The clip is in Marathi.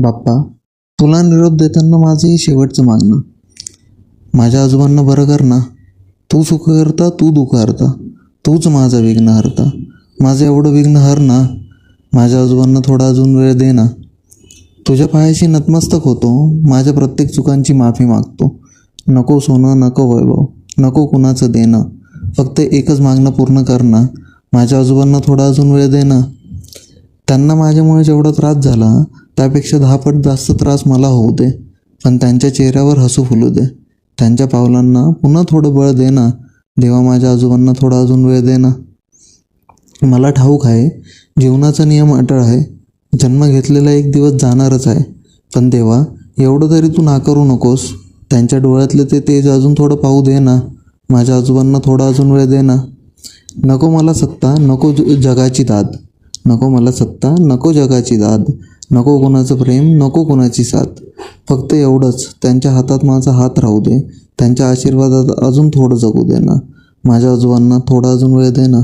बाप्पा, तुला निरोप देताना माझं हे शेवटचं मागणं. माझ्या आजोबांना बरं कर ना. तू सुख करता, तू दुःख हरता, तूच माझं विघ्न हरता. माझं एवढं विघ्न हर ना. माझ्या आजोबांना थोडा अजून वेळ दे ना. तुझ्या पायाशी नतमस्तक होतो, माझ्या प्रत्येक चुकांची माफी मागतो. नको सोनं, नको वैभव, नको कुणाचं देणं, फक्त एकच मागणं पूर्ण कर ना. माझ्या आजोबांना थोडा अजून वेळ दे ना. त्यांना माझ्यामुळे जेवढा त्रास झाला त्यापेक्षा 10 पट जास्त त्रास मला होऊ दे, पण त्यांच्या चेहऱ्यावर हसू फुलू दे. त्यांच्या पावलांना पुन्हा थोडं बळ दे ना. देवा, माझ्या आजोबांना थोडा अजून वेळ दे ना. मला ठाऊक आहे, जीवनाचा नियम अटळ आहे. जन्म घेतलेला एक दिवस जाणारच आहे. पण देवा, एवढं तरी तू नाकारू नकोस. त्यांच्या डोळ्यातले ते तेज अजून थोडं पाहू दे ना. माझ्या आजोबांना थोडा अजून वेळ दे ना. नको मला सत्ता, नको जगाची दाद. नको मला सत्ता, नको जगाची दाद. नको कोणाचं प्रेम, नको कोणाची साथ. फक्त एवढंच, त्यांच्या हातात माझा हात राहू दे. त्यांच्या आशीर्वादात अजून थोडं जगू दे ना. माझ्या आजोबांना थोडा अजून वेळ दे ना.